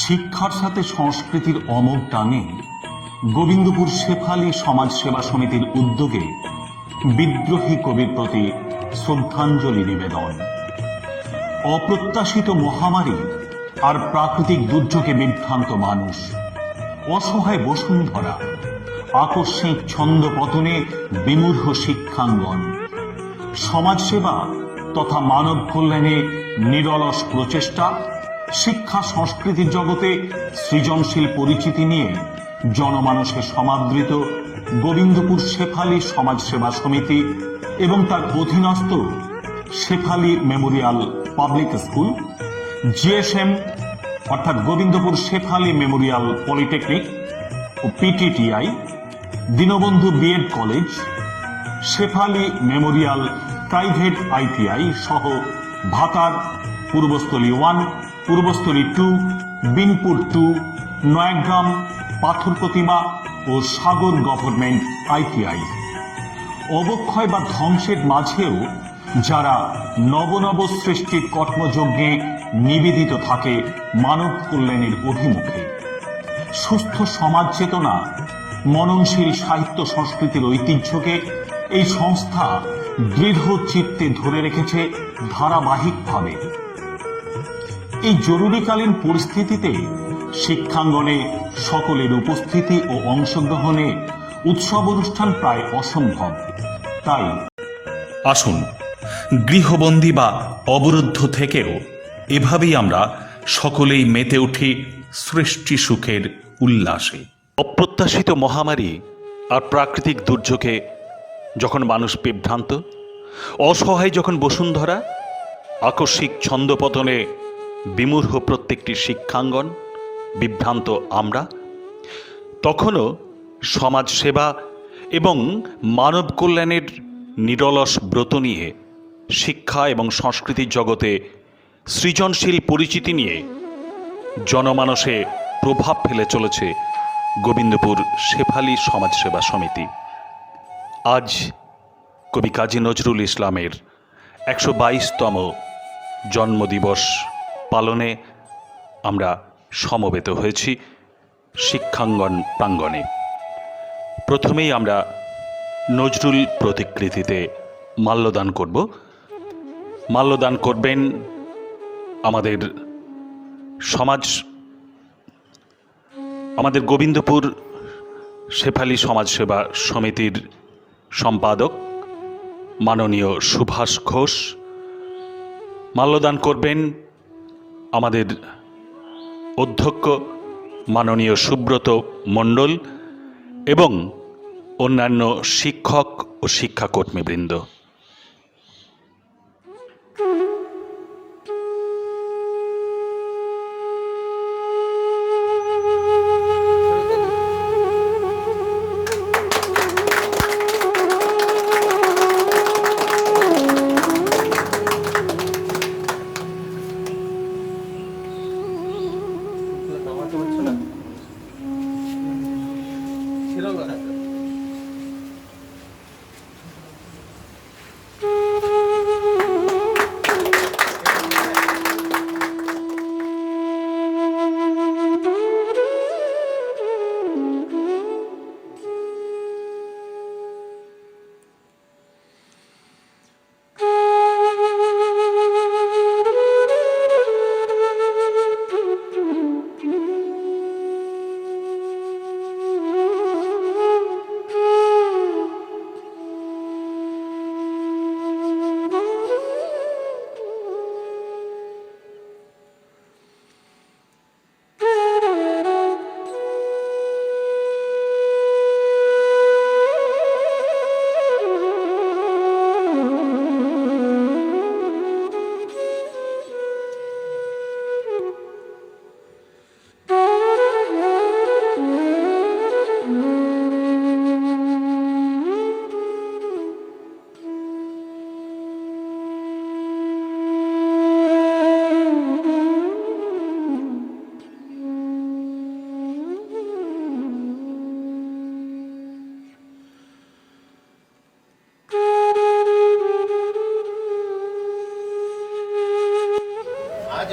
শিক্ষার সাথে সংস্কৃতির অমোঘ টানে গোবিন্দপুর শেফালী সমাজ সেবা সমিতির উদ্যোগে বিদ্রোহী কবির প্রতি শ্রদ্ধাঞ্জলি নিবেদন। অপ্রত্যাশিত মহামারী আর প্রাকৃতিক দুর্যোগে বিভ্রান্ত মানুষ, অসহায় বসুন্ধরা, আকস্মিক ছন্দপতনে বিমূঢ় শিক্ষাঙ্গন, সমাজসেবা তথা মানব কল্যাণে নিরলস প্রচেষ্টা, শিক্ষা সংস্কৃতির জগতে সৃজনশীল পরিচিতি নিয়ে জনমানসে সমাদৃত গোবিন্দপুর শেফালী সমাজ সেবা সমিতি এবং তার অধীনস্থ Shefali memorial public school, GSM অর্থাৎ গোবিন্দপুর শেফালী মেমোরিয়াল পলিটেকনিক ও PTTI, Dinabandhu BEd college, Shefali memorial private ITI সহ ভাতার পূর্বস্থলী 1, পূর্বস্থলী 2, বিনপুর 2, নয়াগ্রাম, পাথর প্রতিমা ও সাগর গভর্নমেন্ট আইটিআই। অবক্ষয় বা ধ্বংসের মাঝেও যারা নবনব সৃষ্টির কর্মযজ্ঞে নিবেদিত থাকে মানব কল্যাণের অভিমুখে, সুস্থ সমাজ চেতনা, মননশীল সাহিত্য সংস্কৃতির ঐতিহ্যকে এই সংস্থা দৃঢ় চিত্তে ধরে রেখেছে ধারাবাহিকভাবে। এই জরুরিকালীন পরিস্থিতিতে শিক্ষাঙ্গনে সকলের উপস্থিতি ও অংশগ্রহণে উৎসব অনুষ্ঠান প্রায় অসম্ভব। তাই আসুন, গৃহবন্দী বা অবরুদ্ধ থেকেও এভাবেই আমরা সকলেই মেতে উঠি সৃষ্টি সুখের উল্লাসে। অপ্রত্যাশিত মহামারী আর প্রাকৃতিক দুর্যোগে যখন মানুষ বিভ্রান্ত, অসহায় যখন বসুন্ধরা, আকস্মিক ছন্দপতনে বিমূঢ় প্রত্যেকটি শিক্ষাঙ্গন, বিভ্রান্ত আমরা, তখনও সমাজ সেবা এবং মানব কল্যাণের নিরলস ব্রত নিয়ে শিক্ষা এবং সংস্কৃতির জগতে সৃজনশীল পরিচিতি নিয়ে জনমানসে প্রভাব ফেলে চলেছে গোবিন্দপুর শেফালী সমাজ সেবা সমিতি। আজ কবি কাজী নজরুল ইসলামের 122তম জন্মদিবস পালনে আমরা সমবেত হয়েছি শিক্ষাঙ্গন প্রাঙ্গণে। প্রথমেই আমরা নজরুল প্রতিকৃতিতে মাল্যদান করব। মাল্যদান করবেন আমাদের গোবিন্দপুর শেফালী সমাজ সেবা সমিতির সম্পাদক মাননীয় সুভাষ ঘোষ। মাল্যদান করবেন আমাদের অধ্যক্ষ মাননীয় সুব্রত মণ্ডল এবং অন্যান্য শিক্ষক ও শিক্ষাকর্মীবৃন্দ।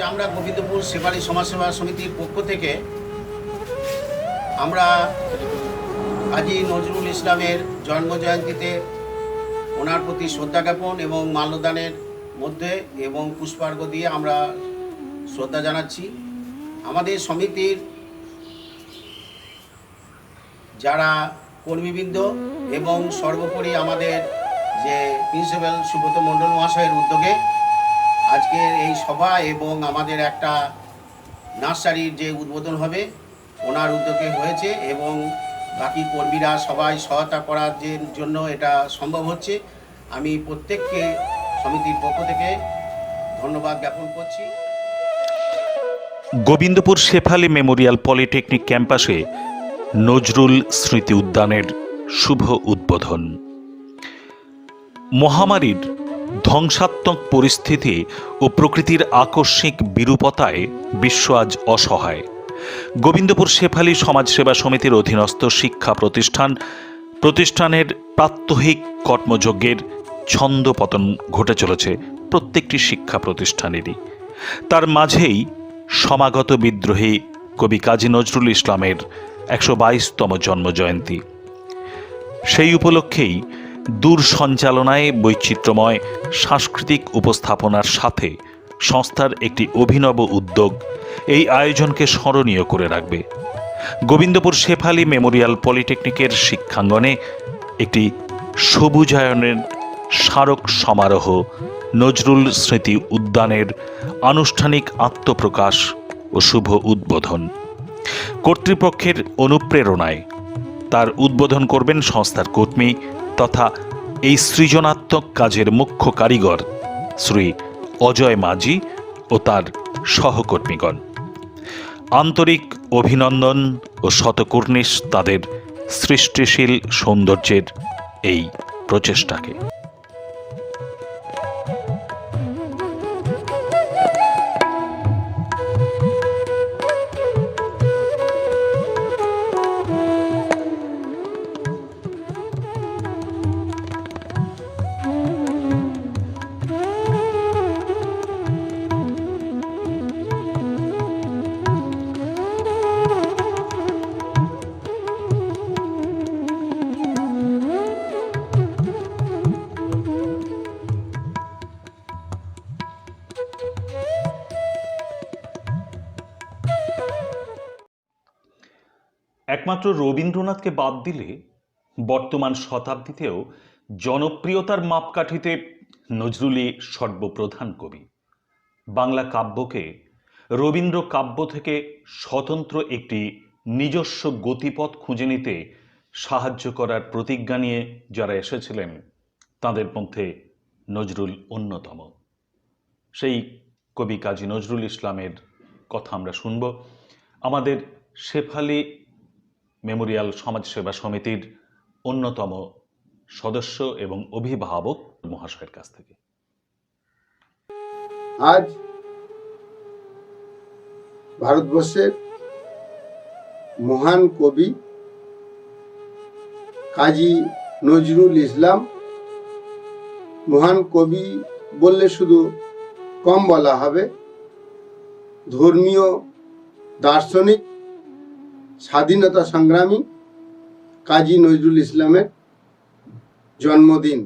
আমরা গোবিন্দপুর শেফালি সমাজসেবা সমিতির পক্ষ থেকে আমরা কাজী নজরুল ইসলামের জন্মজয়ন্তীতে ওনার প্রতি শ্রদ্ধা জ্ঞাপন এবং মাল্যদানের মধ্যে এবং পুষ্পার্ঘ্য দিয়ে আমরা শ্রদ্ধা জানাচ্ছি। আমাদের সমিতির যারা কর্মীবৃন্দ এবং সর্বোপরি আমাদের যে প্রিন্সিপাল সুব্রত মণ্ডল মহাশয়ের উদ্যোগে আজকের এই সভা এবং আমাদের একটা নার্সারির যে উদ্বোধন হবে ওনার উদ্যোগে হয়েছে এবং বাকি কর্মীরা সবাই সহায়তা করার জন্য এটা সম্ভব হচ্ছে। আমি প্রত্যেককে সমিতির পক্ষ থেকে ধন্যবাদ জ্ঞাপন করছি। গোবিন্দপুর শেফালি মেমোরিয়াল পলিটেকনিক ক্যাম্পাসে নজরুল স্মৃতি উদ্যানের শুভ উদ্বোধন। মহামারীর ধ্বংসাত্মক পরিস্থিতি ও প্রকৃতির আকস্মিক বিরূপতায় বিশ্ব আজ অসহায়। গোবিন্দপুর শেফালি সমাজসেবা সমিতির অধীনস্থ শিক্ষা প্রতিষ্ঠানের প্রাত্যহিক কর্মযজ্ঞের ছন্দপতন ঘটে চলেছে প্রত্যেকটি শিক্ষা প্রতিষ্ঠানেরই। তার মাঝেই সমাগত বিদ্রোহী কবি কাজী নজরুল ইসলামের 122তম জন্মজয়ন্তী। সেই উপলক্ষেই দূর সঞ্চালনায় বৈচিত্র্যময় সাংস্কৃতিক উপস্থাপনার সাথে সংস্থার একটি অভিনব উদ্যোগ এই আয়োজনকে স্মরণীয় করে রাখবে। গোবিন্দপুর শেফালি মেমোরিয়াল পলিটেকনিকের শিক্ষাঙ্গনে একটি সবুজায়নের স্মারক সমারোহ নজরুল স্মৃতি উদ্যানের আনুষ্ঠানিক আত্মপ্রকাশ ও শুভ উদ্বোধন। কর্তৃপক্ষের অনুপ্রেরণায় তার উদ্বোধন করবেন সংস্থার কর্মী তথা এই সৃজনাত্মক কাজের মুখ্য কারিগর শ্রী অজয় মাঝি ও তার সহকর্মীগণ। আন্তরিক অভিনন্দন ও শতকুর্নিশ তাদের সৃষ্টিশীল সৌন্দর্যের এই প্রচেষ্টাকে। একমাত্র রবীন্দ্রনাথকে বাদ দিলে বর্তমান শতাব্দীতেও জনপ্রিয়তার মাপকাঠিতে নজরুলই সর্বপ্রধান কবি। বাংলা কাব্যকে রবীন্দ্র কাব্য থেকে স্বতন্ত্র একটি নিজস্ব গতিপথ খুঁজে নিতে সাহায্য করার প্রতিজ্ঞা নিয়ে যারা এসেছিলেন তাদের মধ্যে নজরুল অন্যতম। সেই কবি কাজী নজরুল ইসলামের কথা আমরা শুনব আমাদের শেফালি মেমোরিয়াল সমাজসেবা সমিতির অন্যতম সদস্য এবং অভিভাবক মহাশয়ের কাছ থেকে। আজ ভারতবর্ষের মহান কবি কাজী নজরুল ইসলাম, মহান কবি বললে শুধু কম বলা হবে, ধর্মীয় দার্শনিক স্বাধীনতা সংগ্রামী কাজী নজরুল ইসলামের জন্মদিন।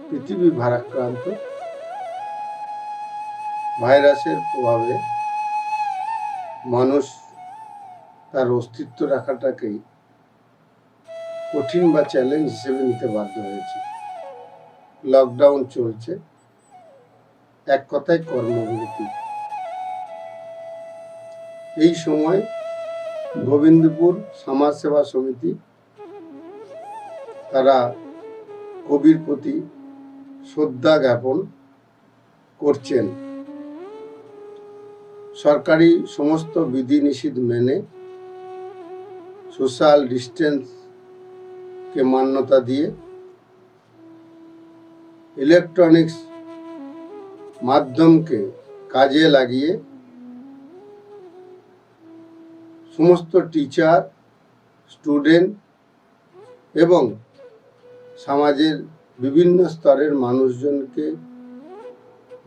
পৃথিবী ভারাক্রান্ত ভাইরাসের প্রভাবে মানুষ তার অস্তিত্ব রাখাটাকেই কঠিন বা চ্যালেঞ্জ হিসেবে নিতে বাধ্য হয়েছে। লকডাউন চলছে, এক কথায় কর্মবিরতি। এই সময় গোবিন্দপুর সমাজসেবা সমিতি তারা কবির প্রতি শ্রদ্ধা জ্ঞাপন করছেন। সরকারি সমস্ত বিধিনিষেধ মেনে সোশ্যাল ডিস্টেন্সকে মান্যতা দিয়ে ইলেকট্রনিক্স মাধ্যমকে কাজে লাগিয়ে সমস্ত টিচার, স্টুডেন্ট এবং সমাজের বিভিন্ন স্তরের মানুষজনকে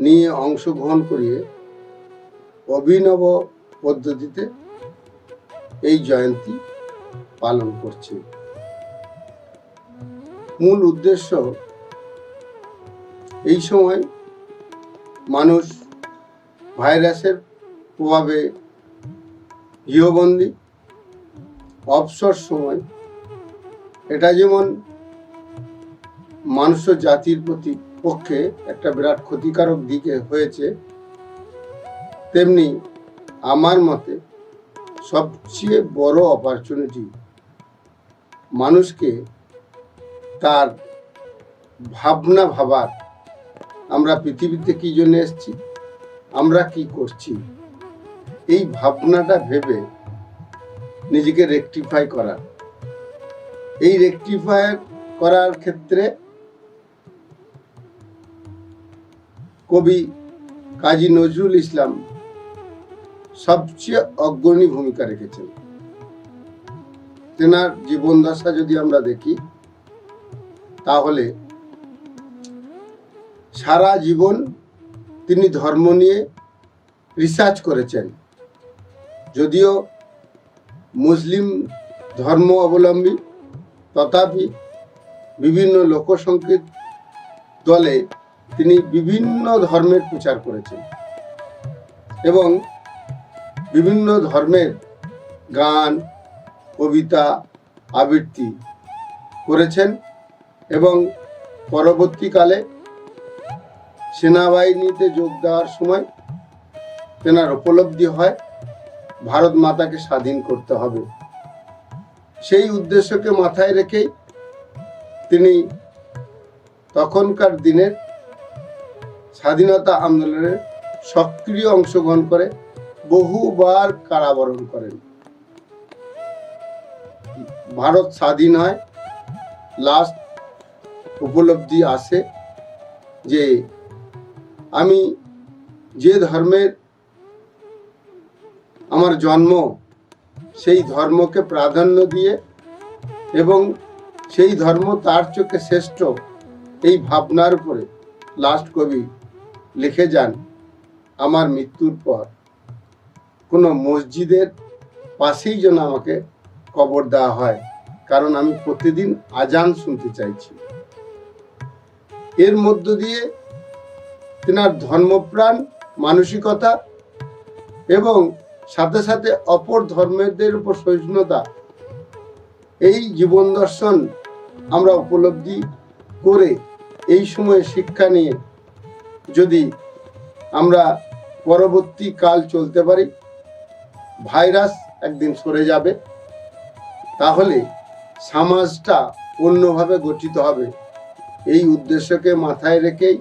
নিয়ে অংশগ্রহণ করিয়ে অভিনব পদ্ধতিতে এই জয়ন্তী পালন করছে। মূল উদ্দেশ্য, এই সময় মানুষ ভাইরাসের প্রভাবে গৃহবন্দী, অবসর সময়, এটা যেমন মানুষ জাতির পক্ষে একটা বিরাট ক্ষতিকারক দিকে হয়েছে, তেমনি আমার মতে সবচেয়ে বড় অপরচুনিটি মানুষকে তার ভাবনা ভাবার, আমরা পৃথিবীতে কি জন্য এসেছি, আমরা কি করছি, এই ভাবনাটা ভেবে নিজেকে রেকটিফাই করা। এই রেকটিফাই করার ক্ষেত্রে কবি কাজী নজরুল ইসলাম সবচেয়ে অগ্রণী ভূমিকা রেখেছেন। তেনার জীবন দশা যদি আমরা দেখি, তাহলে সারা জীবন তিনি ধর্ম নিয়ে রিসার্চ করেছেন। যদিও মুসলিম ধর্ম অবলম্বী, তথাপি বিভিন্ন লোকসঙ্গীত দলে তিনি বিভিন্ন ধর্মের প্রচার করেছেন এবং বিভিন্ন ধর্মের গান, কবিতা, আবৃত্তি করেছেন এবং পরবর্তীকালে সেনাবাহিনীতে যোগ দেওয়ার সময় তেনার উপলব্ধি হয় ভারত মাতাকে স্বাধীন করতে হবে। সেই উদ্দেশ্যকে মাথায় রেখেই তিনি তখনকার দিনের স্বাধীনতা আন্দোলনের সক্রিয় অংশগ্রহণ করে বহুবার কারাবরণ করেন। ভারত স্বাধীন হয়, লাস্ট উপলব্ধি আসে যে আমি যে ধর্মের আমার জন্ম, সেই ধর্মকে প্রাধান্য দিয়ে এবং সেই ধর্ম তার চোখে শ্রেষ্ঠ, এই ভাবনার উপরে লাস্ট কবি লিখে যান, আমার মৃত্যুর পর কোনো মসজিদের পাশেই যেন আমাকে কবর দেওয়া হয়, কারণ আমি প্রতিদিন আজান শুনতে চাইছি। এর মধ্য দিয়ে তেনার ধর্মপ্রাণ মানসিকতা এবং সাথে সাথে অপর ধর্মের উপর সহিষ্ণুতা, এই জীবন দর্শন আমরা উপলব্ধি করে এই সময়ে শিক্ষা নিয়ে যদি আমরা পরবর্তী কাল চলতে পারি, ভাইরাস একদিন সরে যাবে, তাহলে সমাজটা অন্যভাবে গঠিত হবে। এই উদ্দেশ্যকে মাথায় রেখেই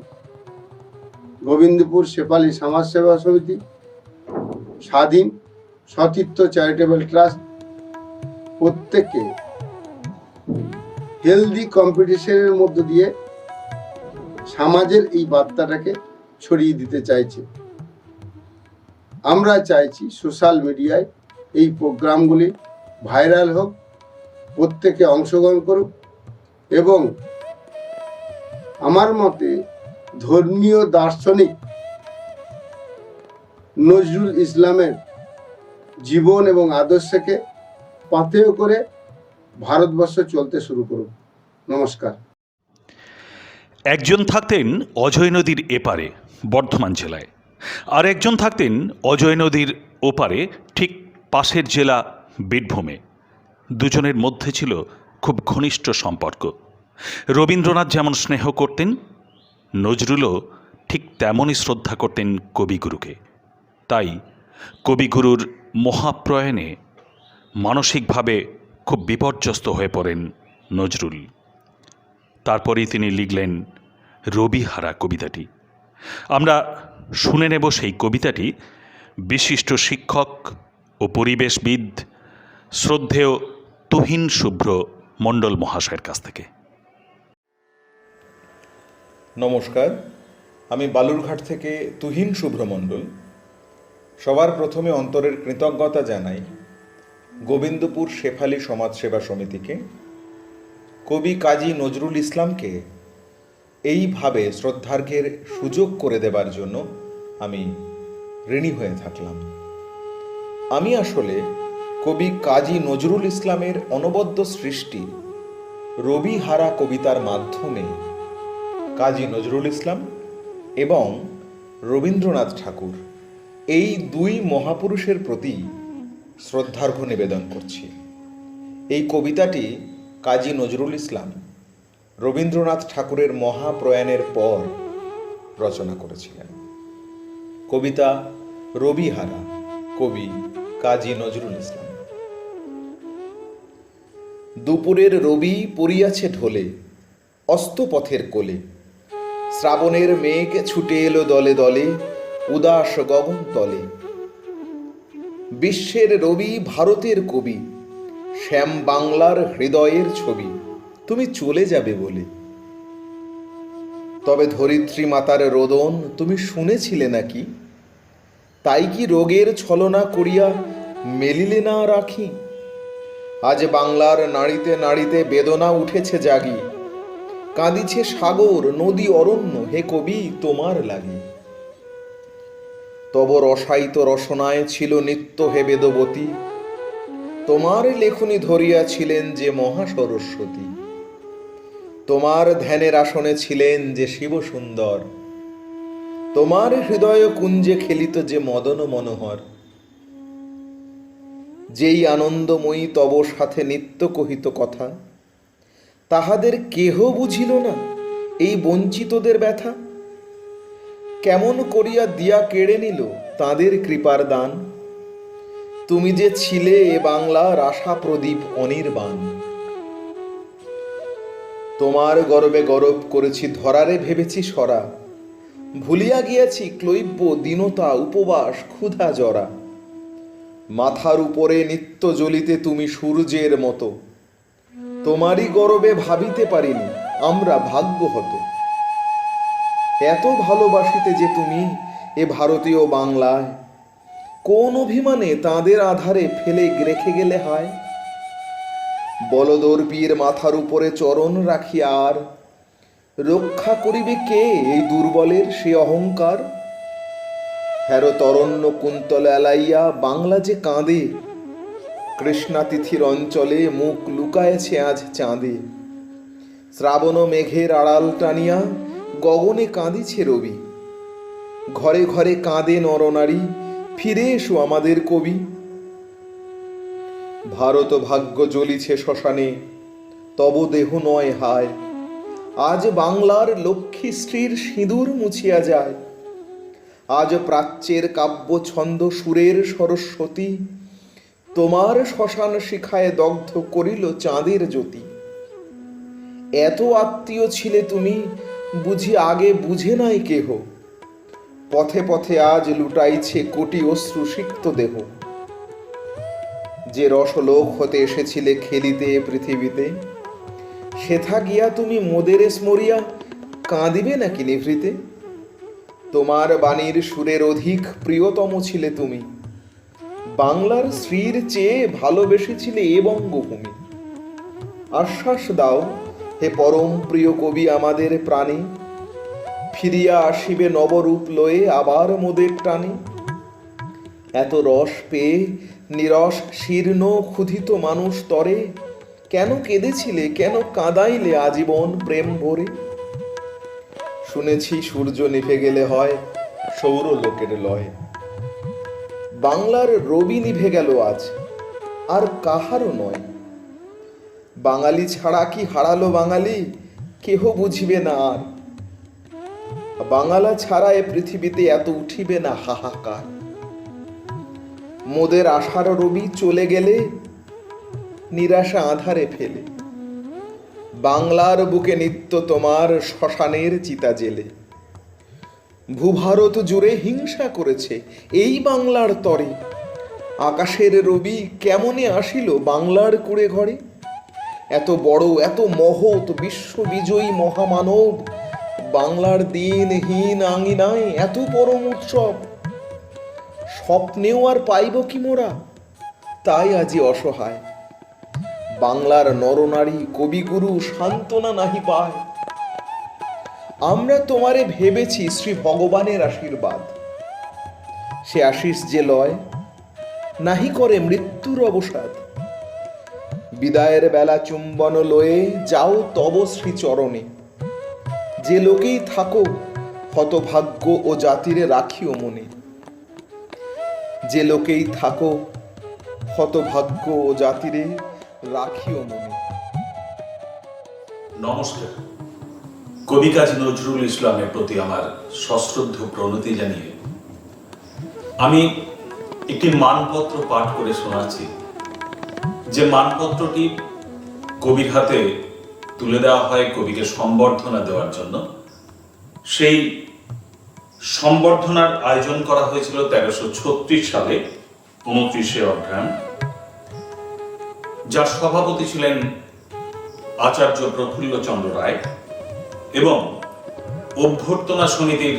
গোবিন্দপুর শেফালি সমাজসেবা সমিতি, স্বাধীন সতীর্থ চ্যারিটেবল ট্রাস্ট প্রত্যেকে হেলদি কম্পিটিশনের মধ্য দিয়ে সমাজের এই বার্তাটাকে ছড়িয়ে দিতে চাইছে। আমরা চাইছি সোশ্যাল মিডিয়ায় এই প্রোগ্রামগুলি ভাইরাল হোক, প্রত্যেকে অংশগ্রহণ করুক এবং আমার মতে ধর্মীয় দার্শনিক নজরুল ইসলামের জীবন এবং আদর্শকে পাথেয় করে ভারতবর্ষ চলতে শুরু করুক। নমস্কার। একজন থাকতেন অজয় নদীর এপারে বর্ধমান জেলায়, আর একজন থাকতেন অজয় নদীর ওপারে ঠিক পাশের জেলা বীরভূমে। দুজনের মধ্যে ছিল খুব ঘনিষ্ঠ সম্পর্ক। রবীন্দ্রনাথ যেমন স্নেহ করতেন, নজরুলও ঠিক তেমনই শ্রদ্ধা করতেন কবিগুরুকে। তাই কবিগুরুর মহাপ্রয়াণে মানসিকভাবে খুব বিপর্যস্ত হয়ে পড়েন নজরুল। তারপরেই তিনি লিখলেন রবিহারা কবিতাটি। আমরা শুনে নেব সেই কবিতাটি বিশিষ্ট শিক্ষক ও পরিবেশবিদ শ্রদ্ধেয় তুহিন শুভ্র মণ্ডল মহাশয়ের কাছ থেকে। নমস্কার, আমি বালুরঘাট থেকে তুহিন শুভ্র মণ্ডল। সবার প্রথমে অন্তরের কৃতজ্ঞতা জানাই গোবিন্দপুর শেফালি সমাজসেবা সমিতিকে, কবি কাজী নজরুল ইসলামকে এইভাবে শ্রদ্ধার্ঘ্যের সুযোগ করে দেবার জন্য আমি ঋণী হয়ে থাকলাম। আমি আসলে কবি কাজী নজরুল ইসলামের অনবদ্য সৃষ্টি রবিহারা কবিতার মাধ্যমে কাজী নজরুল ইসলাম এবং রবীন্দ্রনাথ ঠাকুর এই দুই মহাপুরুষের প্রতি শ্রদ্ধার্ঘ্য নিবেদন করছি। এই কবিতাটি কাজী নজরুল ইসলাম রবীন্দ্রনাথ ঠাকুরের মহাপ্রয়াণের পর রচনা করেছিলেন। কবিতা রবিহারা, কবি কাজী নজরুল ইসলাম। দুপুরের রবি পড়িয়াছে ঢলে, অস্তপথের কোলে, শ্রাবণের মেঘ ছুটে এলো দলে দলে, উদাস গগন তলে। বিশ্বের রবি ভারতের কবি, শ্যাম বাংলার হৃদয়ের ছবি, তুমি চলে যাবে বলে। তবে ধরিত্রী মাতার রোদন তুমি শুনেছিলে নাকি? তাই কি রোগের ছলনা করিয়া মেলিলে না রাখি? আজ বাংলার নাড়িতে নাড়িতে বেদনা উঠেছে জাগি, কাঁদিছে সাগর নদী অরণ্য, হে কবি তোমার লাগি। তব রসায়িত রসনায় ছিল নিত্য হে বেদবতী, তোমার লেখনী ধরিয়াছিলেন যে মহা সরস্বতী। তোমার ধ্যানের আসনে ছিলেন যে শিব সুন্দর, তোমার হৃদয় কুঞ্জে খেলিত যে মদন মনোহর। যেই আনন্দময়ী তব সাথে নিত্য কহিত কথা, তাহাদের কেহ বুঝিল না এই বঞ্চিতদের ব্যথা। কেমন করিয়া দিয়া কেড়ে নিল তাদের কৃপার দান, তুমি যে ছিলে এ বাংলার আশা প্রদীপ অনির্বাণ। তোমার গর্বে গরব করেছি ধরারে ভেবেছি সরা, ভুলিয়া গিয়াছি ক্লৈব্য দীনতা উপবাস ক্ষুধা জরা। মাথার উপরে নিত্য জ্বলিতে তুমি সূর্যের মতো, তোমারই গরবে ভাবিতে পারিনি আমরা ভাগ্য হতো। এত ভালোবাসিতে যে তুমি এ ভারতীয় বাংলায়, কোন অভিমানে তাদের আধারে ফেলে রেখে গেলে হায়। বলদর্পীর মাথার উপরে চরণ রাখিয়া আর রক্ষা করিবে কে এই দুর্বলের সে অহংকার। হেরো তরণ্য কুন্তল এলাইয়া বাংলা যে কাঁদে, কৃষ্ণা তিথির অঞ্চলে মুখ লুকায়েছে আজ চাঁদে। শ্রাবণ মেঘের আড়াল টানিয়া গগনে কাঁদিছে রবি, ঘরে ঘরে কাঁদে নরনারী, ফিরে এসো আমাদের কবি। ভারত ভাগ্য জ্বলিছে শ্মশানে, তব দেহ নয় হায়। আজ বাংলার লক্ষ্মী স্ত্রীর সিঁদুর মুছিয়া যায়, আজ প্রাচ্যের কাব্য ছন্দ সুরের সরস্বতী, তোমার শ্মশান শিখায় দগ্ধ করিল চাঁদের জ্যোতি। এত আত্মীয় ছিলে তুমি বুঝি আগে বুঝে নাই কেহ, পথে পথে আজ লুটাইছে কোটি অশ্রু সিক্ত দেহ। যে রসলোক হতে এসেছিলে খেলিতে পৃথিবীতে, সেথা গিয়া তুমি মোদের স্মরিয়া কাঁদিবে নাকি নিভৃতে। তোমার বাণীর সুরের অধিক প্রিয়তম ছিলে তুমি, বাংলার শ্রীর চেয়ে ভালোবেসেছিলে এ বঙ্গভূমি। আশ্বাস দাও হে পরম প্রিয় কবি আমাদের প্রাণে, ফিরিয়া আসিবে নবরূপ লয়ে আবার মোদের টানে। এত রস পেয়ে নিরস শীর্ণ ক্ষুধিত মানুষ তরে, কেন কেঁদেছিলে কেন কাঁদাইলে আজীবন প্রেম ভরে। শুনেছি সূর্য নিভে গেলে হয় সৌর লোকের লয়, বাংলার রবি নিভে গেল আজ আর কাহারও নয়। বাঙালি ছাড়া কি হারালো বাঙালি, কেহ বুঝিবে না আর। বাঙালা ছাড়া এ পৃথিবীতে এত উঠিবে না হাহাকার। মোদের আশার রবি চলে গেলে নিরাশা আধারে ফেলে, বাংলার বুকে নিত্য তোমার শ্মশানের চিতা জেলে। ভূভারত জুড়ে হিংসা করেছে এই বাংলার তরে, আকাশের রবি কেমনে আসিল বাংলার কুড়ে ঘরে। এত বড় এত মহৎ বিশ্ববিজয়ী মহামানব, বাংলার দিনহীন আঙিনায় এত পরম উৎসব। স্বপ্নেও আর পাইব কি মোরা, তাই আজি অসহায়। বাংলার নরনারী কবিগুরু সান্ত্বনা নাহি পায়। আমরা তোমারে ভেবেছি শ্রী ভগবানের আশীর্বাদ, সে আশিস যে লয়, নাহি করে মৃত্যুর অবসাদ। বিদায়ের বেলা চুম্বন লয়ে যাও তব শ্রীচরণে, যে লোকেই থাকো হতভাগ্য ও জাতিরে রাখিও মনে। যে লোকেই থাকো হতভাগ্য ও জাতিরে রাখিও মনে। নমস্কার। কবি কাজী নজরুল ইসলামের প্রতি আমার সশ্রদ্ধ প্রণতি জানিয়ে আমি একটি মানপত্র পাঠ করে শোনাচ্ছি, যে মানপত্রটি কবির হাতে তুলে দেওয়া হয় কবিকে সম্বর্ধনা দেওয়ার জন্য। সেই সম্বর্ধনার আয়োজন করা হয়েছিল 1336 সালে 29শে অঘ্রাণ, যার সভাপতি ছিলেন আচার্য প্রফুল্লচন্দ্র রায় এবং অভ্যর্থনা সমিতির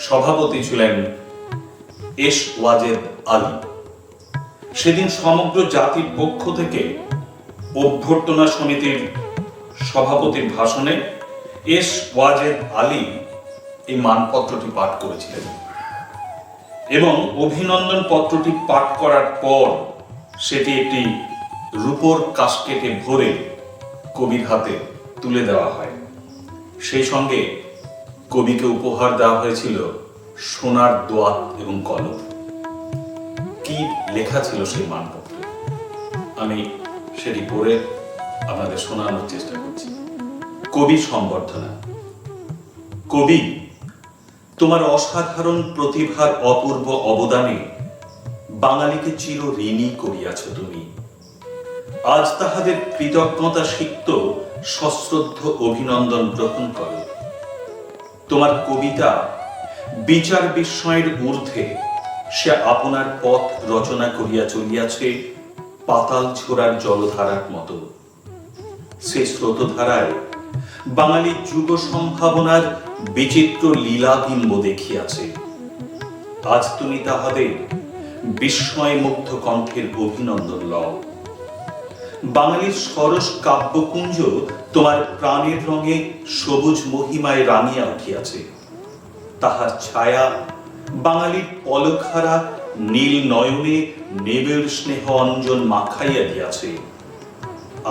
সভাপতি ছিলেন এস ওয়াজেদ আলী। সেদিন সমগ্র জাতির পক্ষ থেকে অভ্যর্থনা সমিতির সভাপতির ভাষণে এস ওয়াজেদ আলী এই মানপত্রটি পাঠ করেছিলেন এবং অভিনন্দন পত্রটি পাঠ করার পর সেটি একটি রূপোর কাস্কেটে ভরে কবির হাতে তুলে দেওয়া হয়। সেই সঙ্গে কবিকে উপহার দেওয়া হয়েছিল সোনার দোয়াত এবং কলম। কি লেখা ছিল সেই মানপত্রে আমি সেটি পড়ে আপনাদের শোনানোর চেষ্টা করছি। কবি সম্বর্ধনা। কবি, তোমার অসাধারণ প্রতিভার অপূর্ব অবদানে বাঙালিকে চির ঋণী করিয়াছ তুমি। আজ তাহাদের কৃতজ্ঞতা সিক্ত সশ্রদ্ধ অভিনন্দন গ্রহণ করো। তোমার কবিতা বিচার বিস্ময়ের ঊর্ধ্বে, সে আপনার পথ রচনা করিয়া চলিয়াছে পাতাল ছোড়ার জলধারার মতো। সে স্রোতধারায় বাঙালি যুগ সম্ভাবনার বিচিত্র লীলাবিম্ব দেখিয়াছে। আজ তুমি তাহাদের বিস্ময় মুগ্ধ কণ্ঠের অভিনন্দন লও। বাঙালির সরস কাব্যকুঞ্জ তোমার প্রাণের রঙে সবুজ মহিমায় রাঙিয়া উঠিয়াছে। তাহার ছায়া বাঙালির পলকহারা নীল নয়নে নেবের স্নেহ অঞ্জন মাখাইয়া দিয়াছে।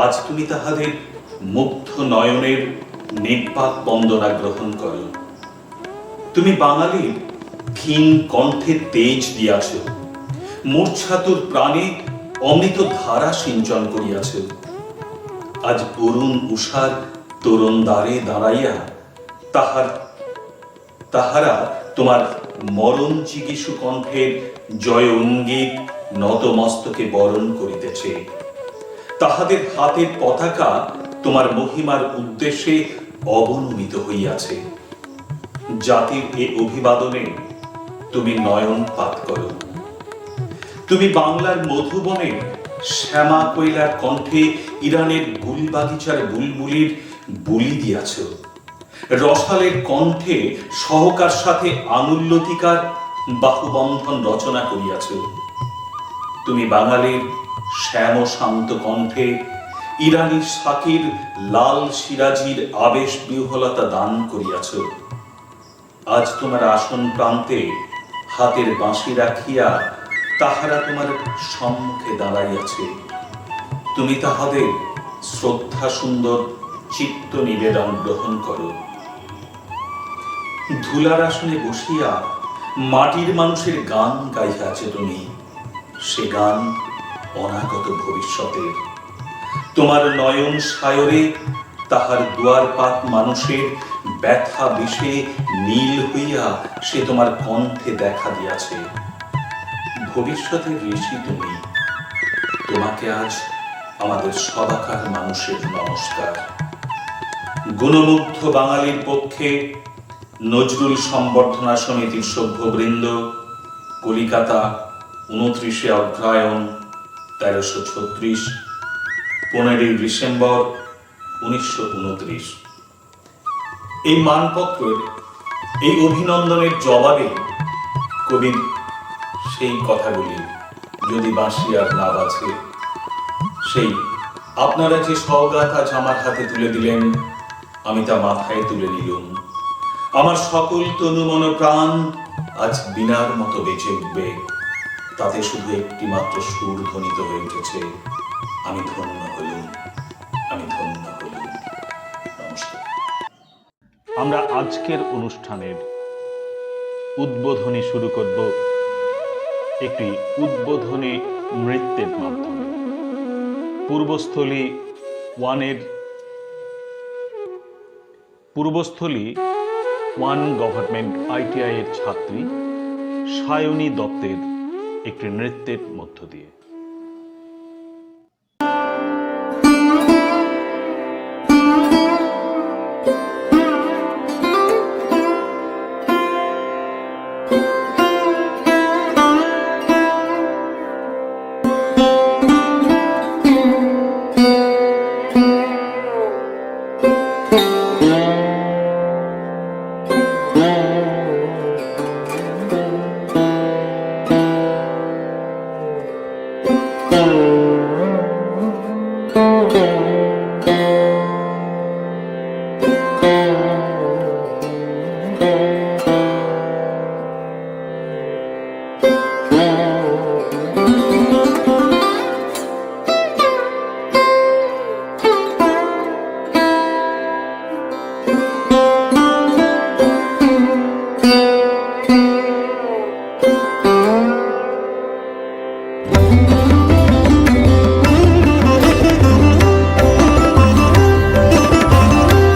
আজ তুমি তাহাদের মুগ্ধ নয়নের নির্বাক বন্দনা গ্রহণ করো। তুমি বাঙালির ক্ষীণ কণ্ঠে তেজ দিয়াছ, মূর্ছাতুর প্রাণে অমৃত ধারা সিঞ্চন করিয়াছ। আজ অরুণ উষার তরুণ দ্বারে দাঁড়াইয়া তাহারা তোমার মরণ চিকিৎসু কণ্ঠের জয় অঙ্গিক নতমস্তকে বরণ করিতেছে। তাহাদের হাতের পতাকা তোমার মহিমার উদ্দেশ্যে অবনমিত হইয়াছে। জাতির এ অভিবাদনে তুমি নয়নপাত করো। তুমি বাংলার মধুবনে শ্যামা কৈলার কণ্ঠে ইরানের গুলবাগিচার বুলবুলির বুলি দিয়াছ। রসালের কণ্ঠে সহকার সাথে আঙুল্যতিকার বাহুবন্ধন রচনা করিয়াছ। তুমি বাঙালির শ্যাম শান্ত কণ্ঠে ইরানি শাকির লাল সিরাজির আবেশ বিহ্বলতা দান করিয়াছ। আজ তোমার আসন প্রান্তে হাতের বাঁশি রাখিয়া তাহারা তোমার সম্মুখে দাঁড়াইয়াছে। তুমি তাহাদের শ্রদ্ধা সুন্দর চিত্ত নিবেদন গ্রহণ করো। ধুলার আসনে বসিয়া মাটির মানুষের গান গাইয়াছে তুমি। সে গান অনাগত ভবিষ্যতের। তোমার নয়ন সায়রে তাহার দুয়ারপাত মানুষের ব্যথা বিষে নীল হইয়া সে তোমার কণ্ঠে দেখা দিয়াছে। ভবিষ্যতের ঋষি তুমি। তোমাকে আজ আমাদের সবাকার মানুষের নমস্কার। গুণমুগ্ধ বাঙালির পক্ষে নজরুল সম্বর্ধনা সমিতির সভ্যবৃন্দ, কলিকাতা, 29শে অগ্রহায়ণ 1336, 15ই ডিসেম্বর 1929। এই মানপত্রের এই অভিনন্দনের জবাবে কবির সেই কথাগুলি, যদি বাঁশি আর না বাজে, সেই আপনারা যে সওগাত আজ আমার হাতে তুলে দিলেন, আমি তা মাথায় তুলে নিলুম। আমার সকল তনু মন প্রাণ আজ বিনার মতো বেঁচে উঠবে, তাতে শুধু একটি মাত্র সুর ধ্বনিত হয়ে উঠেছে, আমি ধন্য হলুম, আমি ধন্য হলুম। নমস্কার। আমরা আজকের অনুষ্ঠানের উদ্বোধনী শুরু করব একটি উদ্বোধনী নৃত্যের মাধ্যমে। পূর্বস্থলী 1 গভর্নমেন্ট ITI এর ছাত্রী সায়নী দত্তের একটি নৃত্যের মধ্য দিয়ে।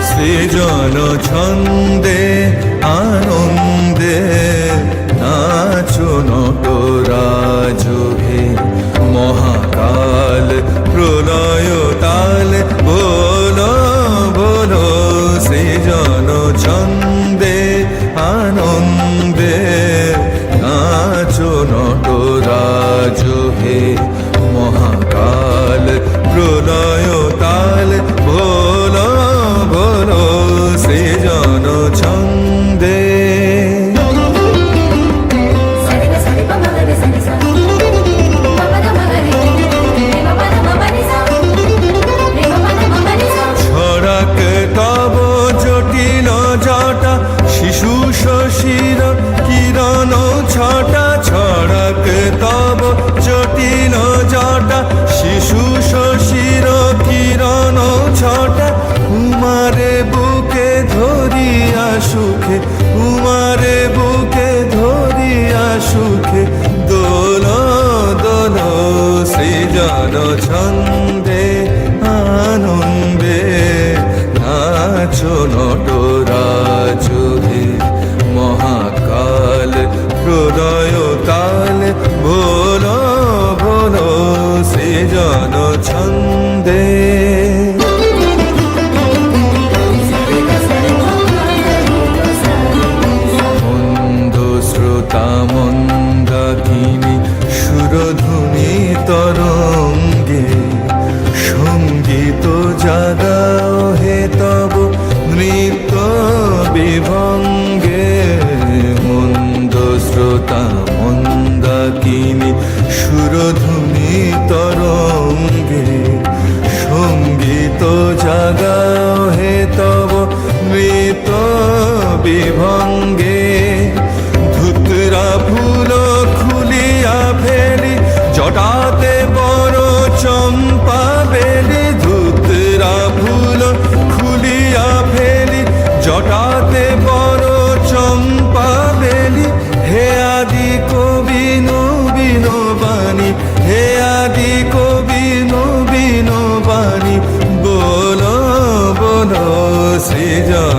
সৃজন ছন্দে আনন্দে নাচো নটরাজ হে, মহাকাল প্রলয় তাল বলো বলো। সৃজন ছন্দে আনন্দে নাচো নটরাজ হে, মহাকাল প্রলয় তাল বলো বলো। সৃজন ছন্দে ছড়াক তব জটিল জটা, শিশু শশীর কিরণ ছটা। ছড়াক তব জটিল জটা, শিশু শশীর কিরণ ছটা। উমারে বুকে ধরিয়া সুখে, উমারে বুকে ধরিয়া সুখে দোল দোল। সৃজন ছন্দে আনন্দে নাচো নটরাজ হে, মহাকাল প্রলয় তাল বলো বলো। সৃজন ছন্দে মন্দ শ্রোতা মন্দাকিনী সুরধুনী তরঙ্গে, সঙ্গীত জাগাও হে তব নৃত্য বিভঙ্গে। মন্দ শ্রোতা মন্দাকিনী সুরধুনী তরঙ্গে, সঙ্গীত জাগাও হে তব নৃত্য বিভঙ্গে। ধুতরা ফুল খুলিয়া ফেলি, জটাতে বড় চম্পা বেলি। ধুতরা ফুল খুলিয়া ফেলি, জটাতে বড় চম্পা বেলি। হে আদি কবি নবীন বাণী, হে আদি কবি নবীন বাণী বলো বলো। সৃজন